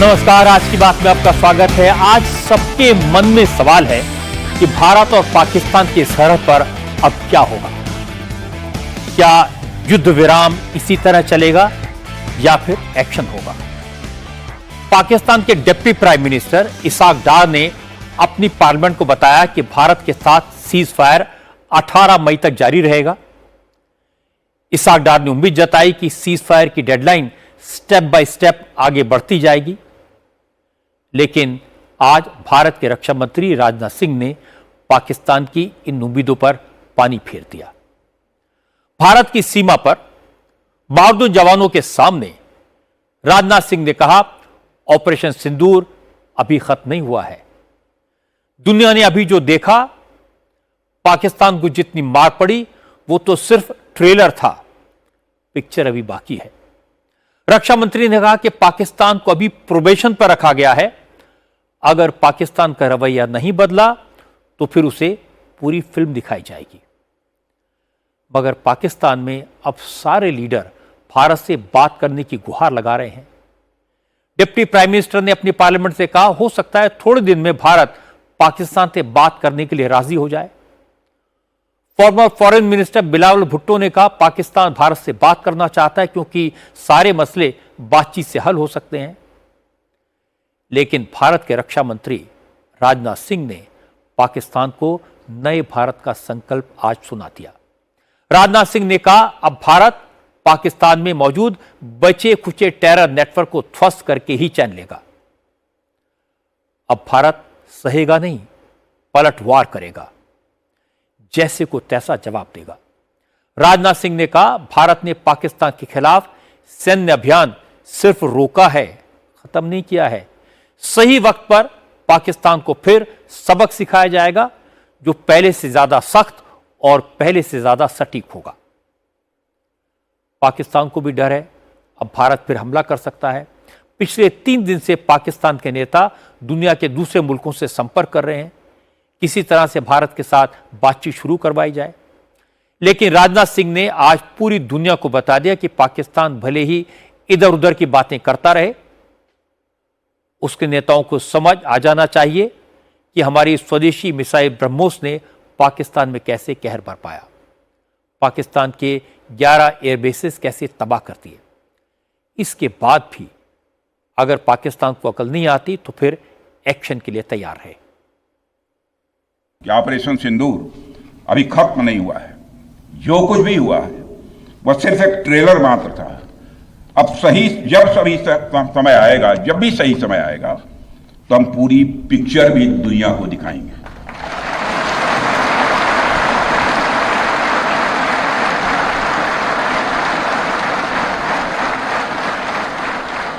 नमस्कार, आज की बात में आपका स्वागत है। आज सबके मन में सवाल है कि भारत और पाकिस्तान की सरहद पर अब क्या होगा। क्या युद्ध विराम इसी तरह चलेगा या फिर एक्शन होगा। पाकिस्तान के डिप्टी प्राइम मिनिस्टर इसाक डार ने अपनी पार्लियामेंट को बताया कि भारत के साथ सीज फायर 18 मई तक जारी रहेगा। इसाक डार ने उम्मीद जताई कि सीज फायर की डेडलाइन स्टेप बाय स्टेप आगे बढ़ती जाएगी। लेकिन आज भारत के रक्षा मंत्री राजनाथ सिंह ने पाकिस्तान की इन उम्मीदों पर पानी फेर दिया। भारत की सीमा पर बहादुर जवानों के सामने राजनाथ सिंह ने कहा, ऑपरेशन सिंदूर अभी खत्म नहीं हुआ है। दुनिया ने अभी जो देखा, पाकिस्तान को जितनी मार पड़ी वो तो सिर्फ ट्रेलर था, पिक्चर अभी बाकी है। रक्षा मंत्री ने कहा कि पाकिस्तान को अभी प्रोबेशन पर रखा गया है। अगर पाकिस्तान का रवैया नहीं बदला तो फिर उसे पूरी फिल्म दिखाई जाएगी। मगर पाकिस्तान में अब सारे लीडर भारत से बात करने की गुहार लगा रहे हैं। डिप्टी प्राइम मिनिस्टर ने अपनी पार्लियामेंट से कहा, हो सकता है थोड़े दिन में भारत पाकिस्तान से बात करने के लिए राजी हो जाए। Farmer foreign minister Bilawal Bhutto ने कहा, पाकिस्तान भारत से बात करना चाहता है क्योंकि सारे मसले बातचीत से हल हो सकते हैं। लेकिन भारत के रक्षा मंत्री राजनाथ सिंह ने पाकिस्तान को नए भारत का संकल्प आज सुना दिया। राजनाथ सिंह ने कहा, अब भारत पाकिस्तान में मौजूद बचे खुचे टेरर नेटवर्क को ध्वस्त करके ही चैन लेगा। अब भारत सहेगा नहीं, पलटवार करेगा, जैसे को तैसा जवाब देगा। राजनाथ सिंह ने कहा, भारत ने पाकिस्तान के खिलाफ सैन्य अभियान सिर्फ रोका है, खत्म नहीं किया है। सही वक्त पर पाकिस्तान को फिर सबक सिखाया जाएगा जो पहले से ज्यादा सख्त और पहले से ज्यादा सटीक होगा। पाकिस्तान को भी डर है, अब भारत फिर हमला कर सकता है। पिछले 3 दिन से पाकिस्तान के नेता दुनिया के दूसरे मुल्कों से संपर्क कर रहे हैं, किसी तरह से भारत के साथ बातचीत शुरू करवाई जाए। लेकिन राजनाथ सिंह ने आज पूरी दुनिया को बता दिया कि पाकिस्तान भले ही इधर उधर की बातें करता रहे, उसके नेताओं को समझ आ जाना चाहिए कि हमारी स्वदेशी मिसाइल ब्रह्मोस ने पाकिस्तान में कैसे कहर बरपाया, पाकिस्तान के 11 एयरबेसेस कैसे तबाह करती है। इसके बाद भी अगर पाकिस्तान को अकल नहीं आती तो फिर एक्शन के लिए तैयार है। ऑपरेशन सिंदूर अभी खत्म नहीं हुआ है। जो कुछ भी हुआ है वह सिर्फ एक ट्रेलर मात्र था। अब जब समय आएगा, जब भी सही समय आएगा, तो हम पूरी पिक्चर भी दुनिया को दिखाएंगे।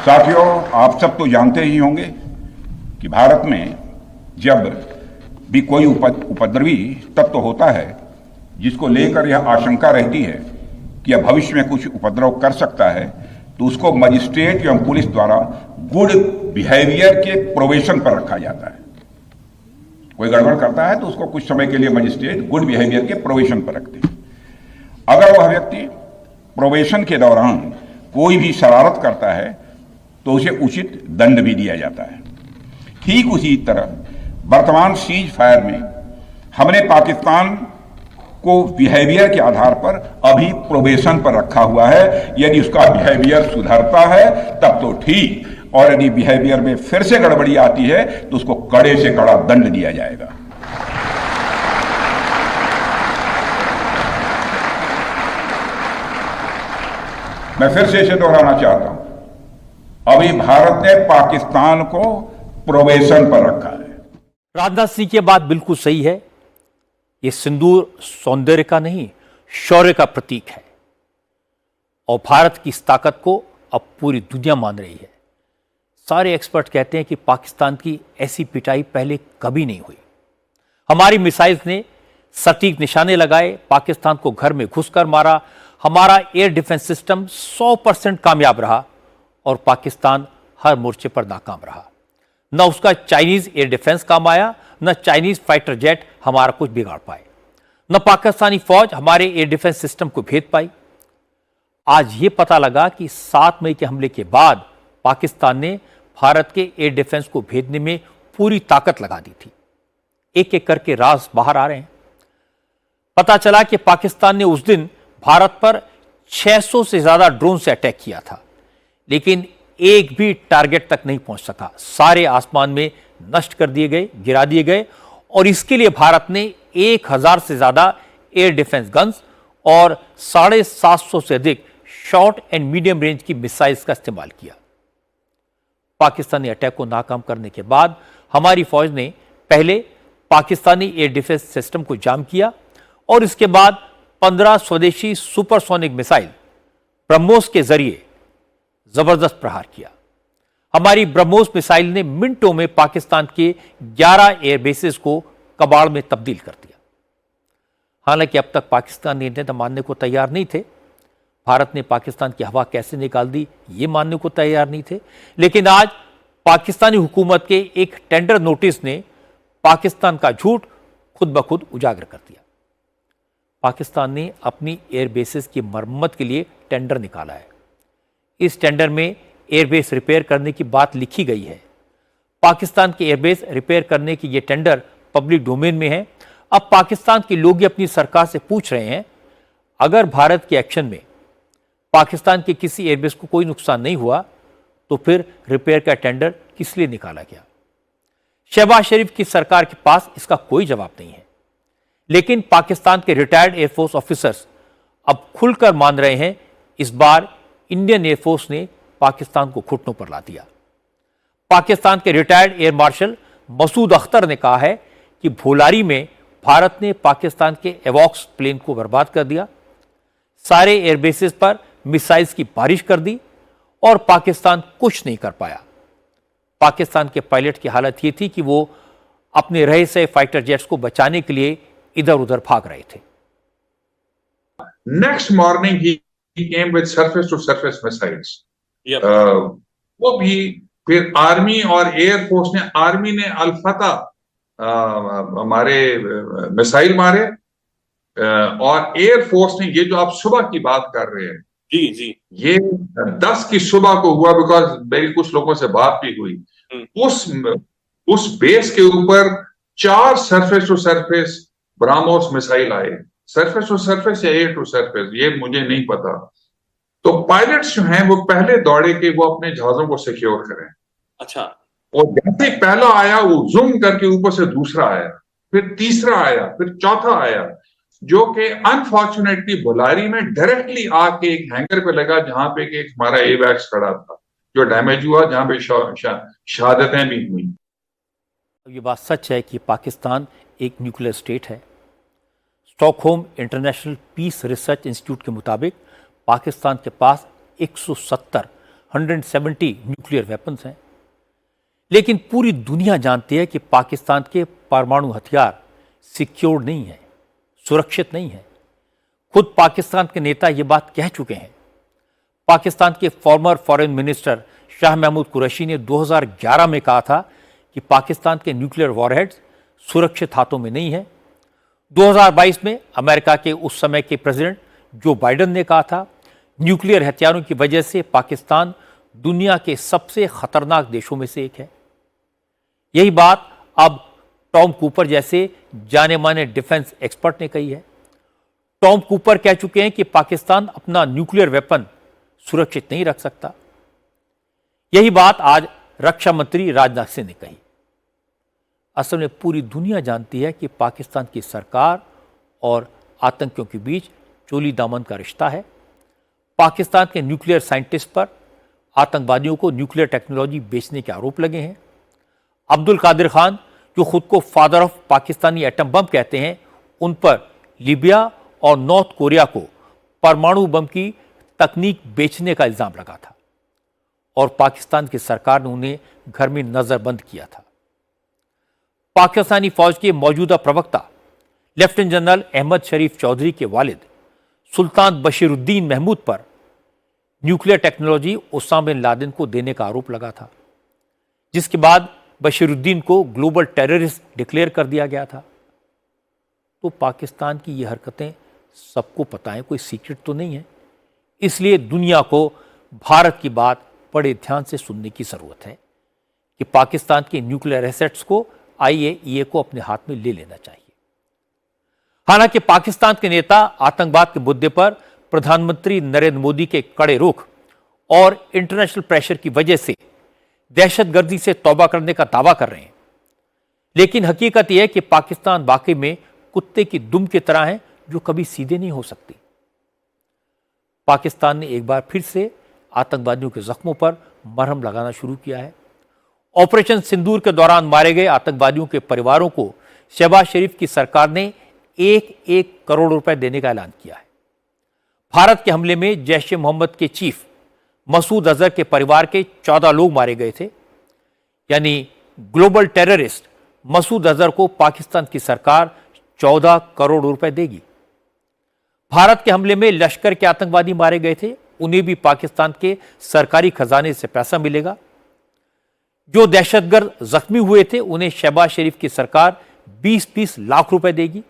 साथियों, आप सब तो जानते ही होंगे कि भारत में जब भी कोई उपद्रवी तत्व होता है जिसको लेकर यह आशंका रहती है कि यह भविष्य में कुछ उपद्रव कर सकता है, तो उसको मजिस्ट्रेट एवं पुलिस द्वारा गुड बिहेवियर के प्रोबेशन पर रखा जाता है। कोई गड़बड़ करता है तो उसको कुछ समय के लिए मजिस्ट्रेट गुड बिहेवियर के प्रोबेशन पर रखते हैं। अगर वह व्यक्ति प्रोबेशन के दौरान कोई भी शरारत करता है तो उसे उचित दंड भी दिया जाता है। ठीक उसी तरह वर्तमान सीज फायर में हमने पाकिस्तान को बिहेवियर के आधार पर अभी प्रोबेशन पर रखा हुआ है। यदि उसका बिहेवियर सुधरता है तब तो ठीक, और यदि बिहेवियर में फिर से गड़बड़ी आती है तो उसको कड़े से कड़ा दंड दिया जाएगा। मैं फिर से इसे दोहराना चाहता हूं, अभी भारत ने पाकिस्तान को प्रोबेशन पर रखा है। राजनाथ सिंह की बात बिल्कुल सही है। यह सिंदूर सौंदर्य का नहीं, शौर्य का प्रतीक है और भारत की इस ताकत को अब पूरी दुनिया मान रही है। सारे एक्सपर्ट कहते हैं कि पाकिस्तान की ऐसी पिटाई पहले कभी नहीं हुई। हमारी मिसाइल्स ने सटीक निशाने लगाए, पाकिस्तान को घर में घुसकर मारा। हमारा एयर डिफेंस सिस्टम 100% कामयाब रहा और पाकिस्तान हर मोर्चे पर नाकाम रहा। न उसका चाइनीज एयर डिफेंस काम आया, न चाइनीज फाइटर जेट हमारा कुछ बिगाड़ पाए, न पाकिस्तानी फौज हमारे एयर डिफेंस सिस्टम को भेद पाई। आज यह पता लगा कि 7 मई के हमले के बाद पाकिस्तान ने भारत के एयर डिफेंस को भेजने में पूरी ताकत लगा दी थी। एक एक करके राज बाहर आ रहे हैं। पता चला कि पाकिस्तान ने उस दिन भारत पर 600 से ज्यादा ड्रोन से अटैक किया था, लेकिन एक भी टारगेट तक नहीं पहुंच सका। सारे आसमान में नष्ट कर दिए गए, गिरा दिए गए। और इसके लिए भारत ने 1000 से ज्यादा एयर डिफेंस गन्स और 750 से अधिक शॉर्ट एंड मीडियम रेंज की मिसाइल्स का इस्तेमाल किया। पाकिस्तानी अटैक को नाकाम करने के बाद हमारी फौज ने पहले पाकिस्तानी एयर डिफेंस सिस्टम को जाम किया और इसके बाद 15 स्वदेशी सुपरसोनिक मिसाइल ब्रह्मोस के जरिए जबरदस्त प्रहार किया। हमारी ब्रह्मोस मिसाइल ने मिनटों में पाकिस्तान के 11 एयरबेसेस को कबाड़ में तब्दील कर दिया। हालांकि अब तक पाकिस्तानी नेता मानने को तैयार नहीं थे। भारत ने पाकिस्तान की हवा कैसे निकाल दी ये मानने को तैयार नहीं थे। लेकिन आज पाकिस्तानी हुकूमत के एक टेंडर नोटिस ने पाकिस्तान का झूठ खुद ब खुद उजागर कर दिया। पाकिस्तान ने अपनी एयरबेसेस की मरम्मत के लिए टेंडर निकाला है। इस टेंडर में एयरबेस रिपेयर करने की बात लिखी गई है। पाकिस्तान के एयरबेस रिपेयर करने की यह टेंडर पब्लिक डोमेन में है। अब पाकिस्तान के लोग अपनी सरकार से पूछ रहे हैं, अगर भारत के एक्शन में पाकिस्तान के किसी एयरबेस को कोई नुकसान नहीं हुआ तो फिर रिपेयर का टेंडर किस लिए निकाला गया? शहबाज शरीफ की सरकार के पास इसका कोई जवाब नहीं है। लेकिन पाकिस्तान के रिटायर्ड एयरफोर्स ऑफिसर्स अब खुलकर मान रहे हैं, इस बार इंडियन एयरफोर्स ने पाकिस्तान को घुटनों पर ला दिया। पाकिस्तान के retired air marshal Masood Akhtar ने कहा है कि भोलारी में भारत ने पाकिस्तान के एवॉक्स प्लेन को बर्बाद कर दिया, सारे एयरबेसेस पर मिसाइल्स की बारिश कर दी और पाकिस्तान कुछ नहीं कर पाया। पाकिस्तान के पायलट की हालत यह थी कि वो अपने रहे से फाइटर जेट्स को बचाने के लिए इधर उधर भाग रहे थे। नेक्स्ट मॉर्निंग ही came with surface to surface missiles. वो भी फिर आर्मी और एयरफोर्स ने, आर्मी ने अल-फतह हमारे मिसाइल मारे और एयरफोर्स ने, ये जो आप सुबह की बात कर रहे हैं जी जी, ये 10 की सुबह को हुआ, बिकॉज मेरी कुछ लोगों से बात भी हुई। उस बेस के ऊपर 4 surface to surface BrahMos missile आए। सरफेस टू सरफेस या एयर टू सरफेस ये मुझे नहीं पता। तो पायलट्स जो हैं वो पहले दौड़े कि वो अपने जहाजों को सिक्योर करें। अच्छा। और जैसे पहला आया वो जूम करके ऊपर से दूसरा आया, फिर तीसरा आया, फिर चौथा आया, जो कि अनफॉर्चुनेटली बुलारी में डायरेक्टली आके एक हैंगर पे लगा जहां पे कि एक हमारा एवैक्स खड़ा था जो डैमेज हुआ, जहां पे शहादतें भी हुई। ये बात सच है कि पाकिस्तान एक न्यूक्लियर स्टेट है। Stockholm International Peace Research Institute के मुताबिक पाकिस्तान के पास 170 न्यूक्लियर वेपन्स हैं। लेकिन पूरी दुनिया जानती है कि पाकिस्तान के परमाणु हथियार सिक्योर्ड नहीं है, सुरक्षित नहीं है। खुद पाकिस्तान के नेता ये बात कह चुके हैं। पाकिस्तान के former foreign minister Shah Mahmood Qureshi ने 2011 में कहा था कि पाकिस्तान के न्यूक्लियर वॉरहेड्स सुरक्षित हाथों में नहीं है। 2022 में अमेरिका के उस समय के प्रेसिडेंट जो बाइडेन ने कहा था, न्यूक्लियर हथियारों की वजह से पाकिस्तान दुनिया के सबसे खतरनाक देशों में से एक है। यही बात अब टॉम कूपर जैसे जाने माने डिफेंस एक्सपर्ट ने कही है। टॉम कूपर कह चुके हैं कि पाकिस्तान अपना न्यूक्लियर वेपन सुरक्षित नहीं रख सकता। यही बात आज रक्षा मंत्री राजनाथ सिंह ने कही। असल में पूरी दुनिया जानती है कि पाकिस्तान की सरकार और आतंकियों के बीच चोली दामन का रिश्ता है। पाकिस्तान के न्यूक्लियर साइंटिस्ट पर आतंकवादियों को न्यूक्लियर टेक्नोलॉजी बेचने के आरोप लगे हैं। अब्दुल कादिर खान, जो खुद को father of Pakistani atom bomb कहते हैं, उन पर लीबिया और नॉर्थ कोरिया को परमाणु बम की तकनीक बेचने का इल्जाम लगा था और पाकिस्तान की सरकार ने उन्हें घर में नजरबंद किया था। पाकिस्तानी फौज के मौजूदा प्रवक्ता लेफ्टिनेंट जनरल अहमद शरीफ चौधरी के वालिद सुल्तान बशीरुद्दीन महमूद पर nuclear technology Osama bin Laden को देने का आरोप लगा था, जिसके बाद बशीरुद्दीन को ग्लोबल टेररिस्ट डिक्लेयर कर दिया गया था। तो पाकिस्तान की ये हरकतें सबको पता है, कोई सीक्रेट तो नहीं है। इसलिए दुनिया को भारत की बात बड़े ध्यान से सुनने की जरूरत है। कि पाकिस्तान के न्यूक्लियर एसेट्स को IAEA को अपने हाथ में ले लेना चाहिए। हालांकि पाकिस्तान के नेता आतंकवाद के मुद्दे पर प्रधानमंत्री नरेंद्र मोदी के कड़े रुख और इंटरनेशनल प्रेशर की वजह से दहशतगर्दी से तौबा करने का दावा कर रहे हैं, लेकिन हकीकत यह है कि पाकिस्तान वाकई में कुत्ते की दुम की तरह है जो कभी सीधे नहीं हो सकती। पाकिस्तान ने एक बार फिर से आतंकवादियों के जख्मों पर मरहम लगाना शुरू किया है। ऑपरेशन सिंदूर के दौरान मारे गए आतंकवादियों के परिवारों को शहबाज शरीफ की सरकार ने 1-1 करोड़ रुपए देने का ऐलान किया है। भारत के हमले में जैश ए मोहम्मद के चीफ मसूद अजहर के परिवार के 14 लोग मारे गए थे। यानी ग्लोबल टेररिस्ट मसूद अजहर को पाकिस्तान की सरकार 14 करोड़ रुपए देगी। भारत के हमले में लश्कर के आतंकवादी मारे गए थे, उन्हें भी पाकिस्तान के सरकारी खजाने से पैसा मिलेगा। जो दहशतगर्द जख्मी हुए थे उन्हें शहबाज शरीफ की सरकार 20-20 लाख रुपए देगी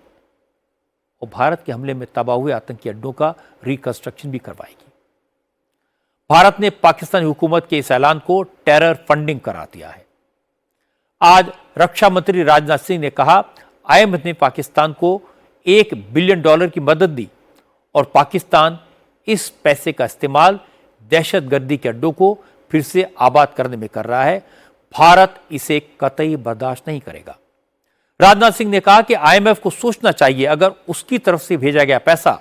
और भारत के हमले में तबाह हुए आतंकी अड्डों का रिकंस्ट्रक्शन भी करवाएगी। भारत ने पाकिस्तानी हुकूमत के इस ऐलान को टेरर फंडिंग करार दिया है। आज रक्षा मंत्री राजनाथ सिंह ने कहा, IMF ने पाकिस्तान को $1 बिलियन की मदद दी और पाकिस्तान इस पैसे का इस्तेमाल दहशतगर्दी के अड्डों को फिर से आबाद करने में कर रहा है। भारत इसे कतई बर्दाश्त नहीं करेगा। राजनाथ सिंह ने कहा कि IMF को सोचना चाहिए, अगर उसकी तरफ से भेजा गया पैसा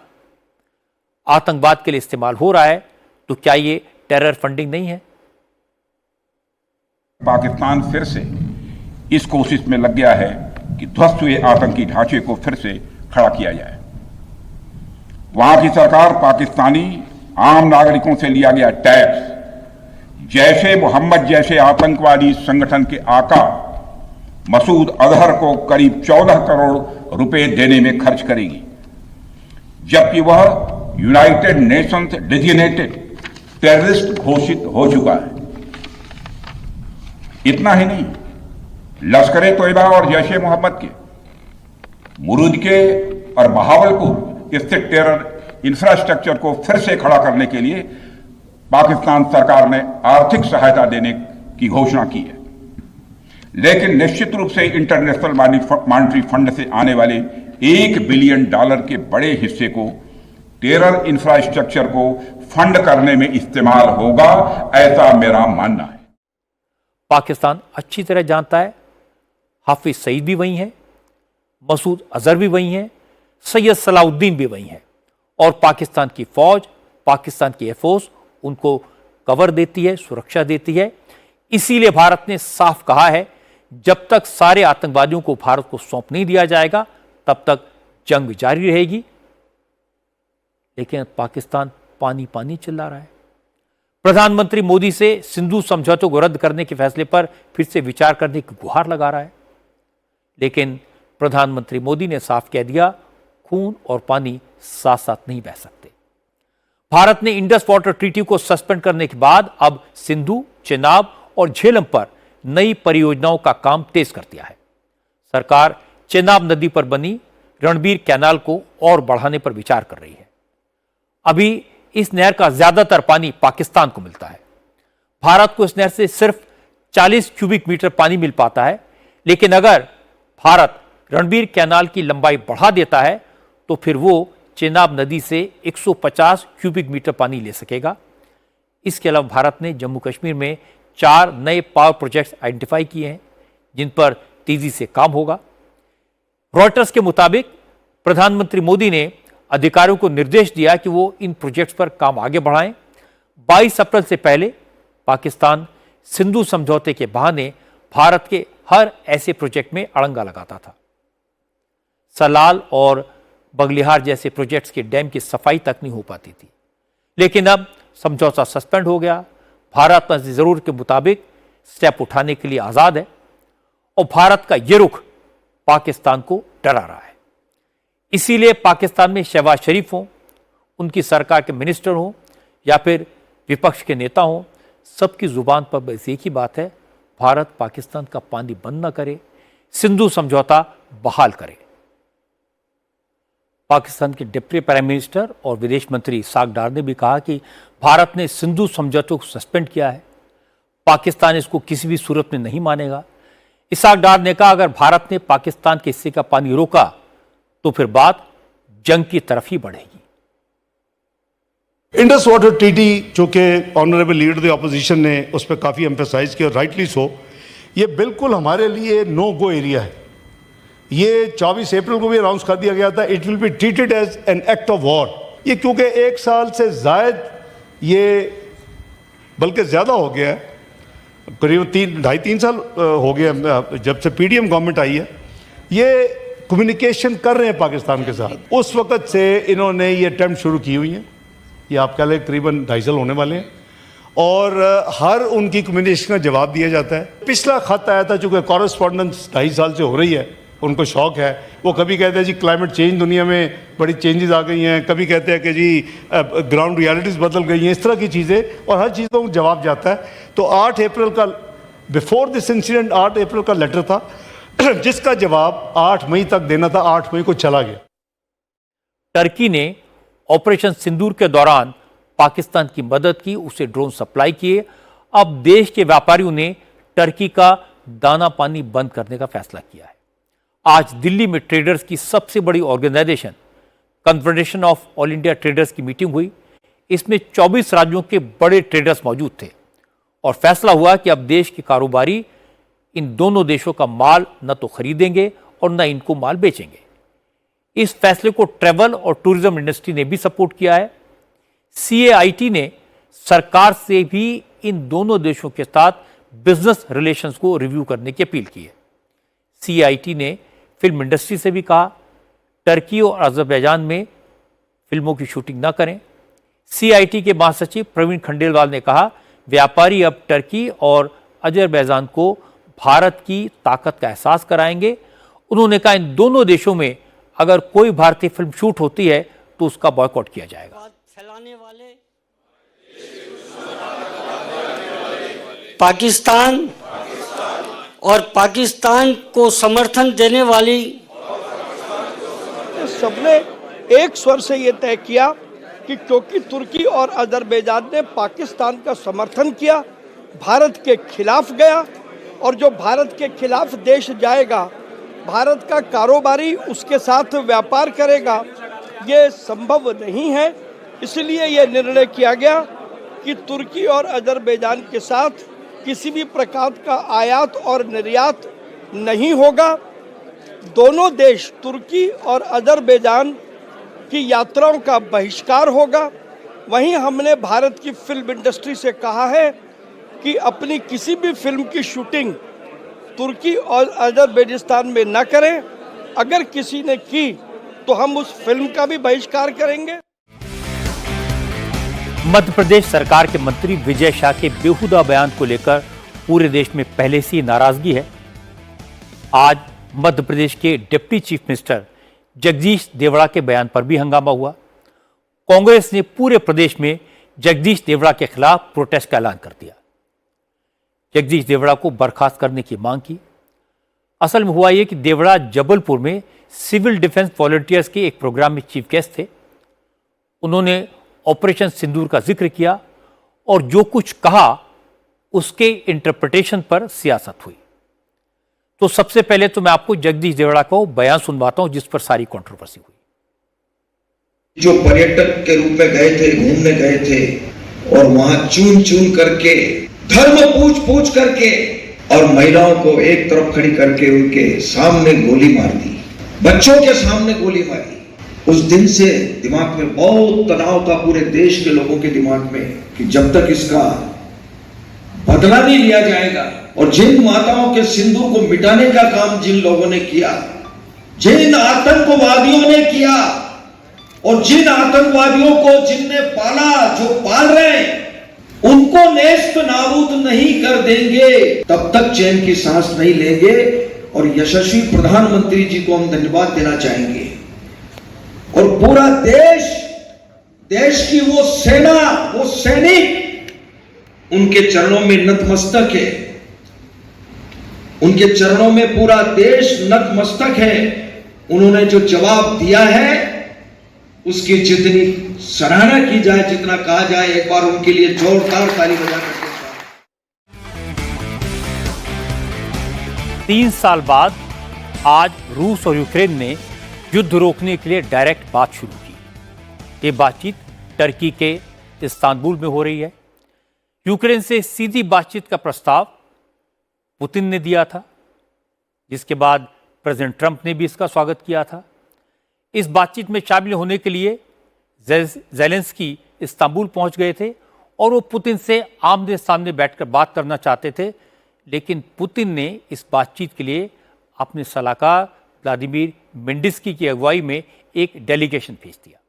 आतंकवाद के लिए इस्तेमाल हो रहा है तो क्या ये टेरर फंडिंग नहीं है? पाकिस्तान फिर से इस कोशिश में लग गया है कि ध्वस्त हुए आतंकी ढांचे को फिर से खड़ा किया जाए। वहां की सरकार पाकिस्तानी आम नागरिकों से लिया गया टैक्स जैश ए मोहम्मद जैसे आतंकवादी संगठन के आका मसूद अजहर को करीब 14 करोड़ रुपए देने में खर्च करेगी, जबकि वह यूनाइटेड नेशंस डेजिग्नेटेड टेररिस्ट घोषित हो चुका है। इतना ही नहीं, लश्कर-ए-तोयबा और जैश ए मोहम्मद के मुरूद के और बहावलपुर स्थित टेरर इंफ्रास्ट्रक्चर को फिर से खड़ा करने के लिए पाकिस्तान सरकार ने आर्थिक सहायता देने की घोषणा की है। लेकिन निश्चित रूप से इंटरनेशनल मॉनेटरी फंड से आने वाले $1 बिलियन के बड़े हिस्से को टेरर इंफ्रास्ट्रक्चर को फंड करने में इस्तेमाल होगा, ऐसा मेरा मानना है। पाकिस्तान अच्छी तरह जानता है हाफिज सईद भी वही है, मसूद अजहर भी वही है, सैयद सलाउद्दीन भी वही है और पाकिस्तान की फौज, पाकिस्तान की एयरफोर्स उनको कवर देती है, सुरक्षा देती है। इसीलिए भारत ने साफ कहा है, जब तक सारे आतंकवादियों को भारत को सौंप नहीं दिया जाएगा तब तक जंग जारी रहेगी। लेकिन पाकिस्तान पानी पानी चिल्ला रहा है। प्रधानमंत्री मोदी से सिंधु समझौते को रद्द करने के फैसले पर फिर से विचार करने की गुहार लगा रहा है। लेकिन प्रधानमंत्री मोदी ने साफ कह दिया, खून और पानी साथ साथ नहीं बह सकते। भारत ने इंडस वाटर ट्रीटी को सस्पेंड करने के बाद अब सिंधु, चेनाब और झेलम पर नई परियोजनाओं का काम तेज कर दिया है। सरकार चेनाब नदी पर बनी रणबीर कैनाल को और बढ़ाने पर विचार कर रही है। अभी इस नहर का ज्यादातर पानी पाकिस्तान को मिलता है। भारत को इस नहर से सिर्फ 40 क्यूबिक मीटर पानी मिल पाता है, लेकिन अगर भारत रणबीर कैनाल की लंबाई बढ़ा देता है तो फिर वो चेनाब नदी से 150 क्यूबिक मीटर पानी ले सकेगा। इसके अलावा भारत ने जम्मू कश्मीर में 4 नए पावर प्रोजेक्ट्स आइडेंटिफाई किए हैं जिन पर तेजी से काम होगा। रॉयटर्स के मुताबिक प्रधानमंत्री मोदी ने अधिकारियों को निर्देश दिया कि वो इन प्रोजेक्ट्स पर काम आगे बढ़ाएं। 22 अप्रैल से पहले पाकिस्तान सिंधु समझौते के बहाने भारत के हर ऐसे प्रोजेक्ट में अड़ंगा लगाता था। सलाल और बगलिहार जैसे प्रोजेक्ट्स के डैम की सफाई तक नहीं हो पाती थी। लेकिन अब समझौता सस्पेंड हो गया। भारत अपनी जरूरत के मुताबिक स्टेप उठाने के लिए आजाद है और भारत का यह रुख पाकिस्तान को डरा रहा है। इसीलिए पाकिस्तान में शहबाज शरीफ हों, उनकी सरकार के मिनिस्टर हों या फिर विपक्ष के नेता हों, सबकी जुबान पर बस एक ही बात है, भारत पाकिस्तान का पानी बंद न करे, सिंधु समझौता बहाल करे। पाकिस्तान के डिप्टी प्राइम मिनिस्टर और विदेश मंत्री इसाक डार ने भी कहा कि भारत ने सिंधु समझौते को सस्पेंड किया है। पाकिस्तान इसको किसी भी सूरत में नहीं मानेगा। इसहाक डार ने कहा, अगर भारत ने पाकिस्तान के हिस्से का पानी रोका तो फिर बात जंग की तरफ ही बढ़ेगी। इंडस वाटर ट्रीटी, जो कि ऑनरेबल लीडर द ऑपोजिशन ने उस पर काफ़ी एम्फेसाइज किया, राइटली सो, ये बिल्कुल हमारे लिए नो गो एरिया है। ये 24 अप्रैल को भी अनाउंस कर दिया गया था, it will be treated as an act of war. ये क्योंकि 1 साल से जायद, ये बल्कि ज़्यादा हो गया है, करीब 2.5-3 साल हो गया जब से पीडीएम गवर्नमेंट आई है, ये कम्युनिकेशन कर रहे हैं पाकिस्तान के साथ। उस वक़्त से इन्होंने ये अटेम्प्ट शुरू की हुई हैं, ये आप कह लें करीबन 2.5 साल होने वाले हैं, और हर उनकी कम्युनिकेशन का जवाब दिया जाता है। पिछला खत आया था, चूँकि कॉरेस्पॉन्डेंस 2.5 साल से हो रही है, उनको शौक है, वो कभी कहते हैं जी क्लाइमेट चेंज, दुनिया में बड़ी चेंजेस आ गई हैं, कभी कहते हैं कि जी ग्राउंड रियलिटीज़ बदल गई हैं, इस तरह की चीज़ें, और हर चीज़ को जवाब जाता है। तो 8 अप्रैल का, बिफोर दिस इंसिडेंट 8 अप्रैल का लेटर था, जिसका जवाब 8 मई तक देना था, 8 मई को चला गया। टर्की ने ऑपरेशन सिंदूर के दौरान पाकिस्तान की मदद की, उसे ड्रोन सप्लाई किए। अब देश के व्यापारियों ने टर्की का दाना पानी बंद करने का फैसला किया है। आज दिल्ली में ट्रेडर्स की सबसे बड़ी organisation Confederation of All India Traders की मीटिंग हुई। इसमें 24 राज्यों के बड़े ट्रेडर्स मौजूद थे और फैसला हुआ कि अब देश के कारोबारी इन दोनों देशों का माल न तो खरीदेंगे और न इनको माल बेचेंगे। इस फैसले को ट्रैवल और टूरिज्म इंडस्ट्री ने भी सपोर्ट किया है। CAIT ने सरकार से भी इन दोनों देशों के साथ बिजनेस रिलेशंस को रिव्यू करने की अपील की है। CAIT ने फिल्म इंडस्ट्री से भी कहा टर्की और अजरबैजान में फिल्मों की शूटिंग न करें। CAIT के महासचिव प्रवीण खंडेलवाल ने कहा, व्यापारी अब टर्की और अजरबैजान को भारत की ताकत का एहसास कराएंगे। उन्होंने कहा, इन दोनों देशों में अगर कोई भारतीय फिल्म शूट होती है तो उसका बॉयकॉट किया जाएगा। फैलाने वाले पाकिस्तान और पाकिस्तान को समर्थन देने वाली सबने एक स्वर से ये तय किया कि क्योंकि तुर्की और अजरबैजान ने पाकिस्तान का समर्थन किया, भारत के खिलाफ गया, और जो भारत के खिलाफ देश जाएगा, भारत का कारोबारी उसके साथ व्यापार करेगा, ये संभव नहीं है। इसलिए ये निर्णय किया गया कि तुर्की और अजरबैजान के साथ किसी भी प्रकार का आयात और निर्यात नहीं होगा। दोनों देश तुर्की और अजरबैजान की यात्राओं का बहिष्कार होगा। वहीं हमने भारत की फिल्म इंडस्ट्री से कहा है कि अपनी किसी भी फिल्म की शूटिंग तुर्की और अजरबैजान में न करें। अगर किसी ने की तो हम उस फिल्म का भी बहिष्कार करेंगे। मध्य प्रदेश सरकार के मंत्री विजय शाह के बेहुदा बयान को लेकर पूरे देश में पहले से ही नाराजगी है। आज मध्य प्रदेश के deputy chief minister Jagdish Devda के बयान पर भी हंगामा हुआ। कांग्रेस ने पूरे प्रदेश में जगदीश देवड़ा के खिलाफ प्रोटेस्ट का ऐलान कर दिया। जगदीश देवड़ा को बर्खास्त करने की मांग की। असल में हुआ यह कि देवड़ा जबलपुर में सिविल डिफेंस वॉलंटियर्स के एक प्रोग्राम में चीफ गेस्ट थे। उन्होंने ऑपरेशन सिंदूर का जिक्र किया और जो कुछ कहा उसके इंटरप्रिटेशन पर सियासत हुई। तो सबसे पहले तो मैं आपको जगदीश देवड़ा का बयान सुनवाता हूं जिस पर सारी कंट्रोवर्सी हुई। जो पर्यटक के रूप में गए थे, घूमने गए थे और वहां चुन चुन करके, धर्म पूछ करके और महिलाओं को एक तरफ खड़ी करके उनके सामने गोली मार दी, बच्चों के सामने गोली मारी। उस दिन से दिमाग में बहुत तनाव था पूरे देश के लोगों के दिमाग में कि जब तक इसका बदला नहीं लिया जाएगा और जिन माताओं के सिंदूर को मिटाने का काम जिन लोगों ने किया, जिन आतंकवादियों ने किया और जिन आतंकवादियों को जिनने पाला, जो पाल रहे हैं, उनको नेस्त नाबूद नहीं कर देंगे तब तक चैन की सांस नहीं लेंगे। और यशस्वी प्रधानमंत्री जी को हम धन्यवाद देना चाहेंगे और पूरा देश की वो सेना, वो सैनिक उनके चरणों में नतमस्तक है। उनके चरणों में पूरा देश नतमस्तक है। उन्होंने जो जवाब दिया है उसकी जितनी सराहना की जाए, जितना कहा जाए, एक बार उनके लिए जोरदार ताली बजा करके 3 साल बाद आज रूस और यूक्रेन ने युद्ध रोकने के लिए डायरेक्ट बात शुरू की। ये बातचीत टर्की के इस्तांबुल में हो रही है। यूक्रेन से सीधी बातचीत का प्रस्ताव पुतिन ने दिया था, जिसके बाद प्रेसिडेंट ट्रंप ने भी इसका स्वागत किया था। इस बातचीत में शामिल होने के लिए ज़ेलेंस्की इस्तांबुल पहुंच गए थे और वो पुतिन से आमने सामने बैठकर बात करना चाहते थे, लेकिन पुतिन ने इस बातचीत के लिए अपने सलाहकार व्लादिमीर मेंडिस्की की अगुवाई में एक डेलीगेशन भेज दिया।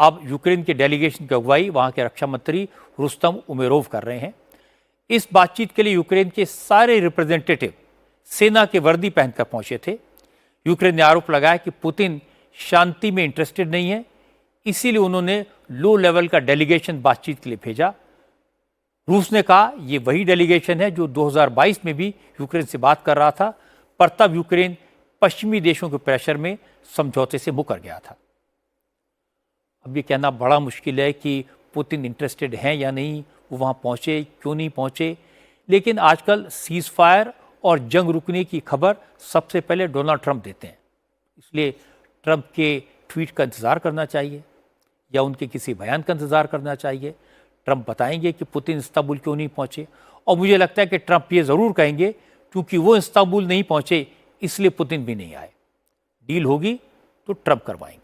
अब यूक्रेन के डेलीगेशन की अगुवाई वहां के रक्षा मंत्री रुस्तम उमेरोव कर रहे हैं। इस बातचीत के लिए यूक्रेन के सारे रिप्रेजेंटेटिव सेना के वर्दी पहनकर पहुंचे थे। यूक्रेन ने आरोप लगाया कि पुतिन शांति में इंटरेस्टेड नहीं है, इसीलिए उन्होंने लो लेवल का डेलीगेशन बातचीत के लिए भेजा। रूस ने कहा यह वही डेलीगेशन है जो 2022 में भी यूक्रेन से बात कर रहा था, पर तब यूक्रेन पश्चिमी देशों के प्रेशर में समझौते से मुकर गया था। अब ये कहना बड़ा मुश्किल है कि पुतिन इंटरेस्टेड हैं या नहीं, वो वहाँ पहुँचे क्यों नहीं पहुँचे, लेकिन आजकल सीज फायर और जंग रुकने की खबर सबसे पहले डोनाल्ड ट्रंप देते हैं। इसलिए ट्रंप के ट्वीट का इंतज़ार करना चाहिए या उनके किसी बयान का इंतज़ार करना चाहिए। ट्रंप बताएंगे कि पुतिन इस्तांबुल क्यों नहीं पहुँचे, और मुझे लगता है कि ट्रंप ये ज़रूर कहेंगे क्योंकि वो इस्तांबुल नहीं पहुँचे इसलिए पुतिन भी नहीं आए। डील होगी तो ट्रंप करवाएंगे।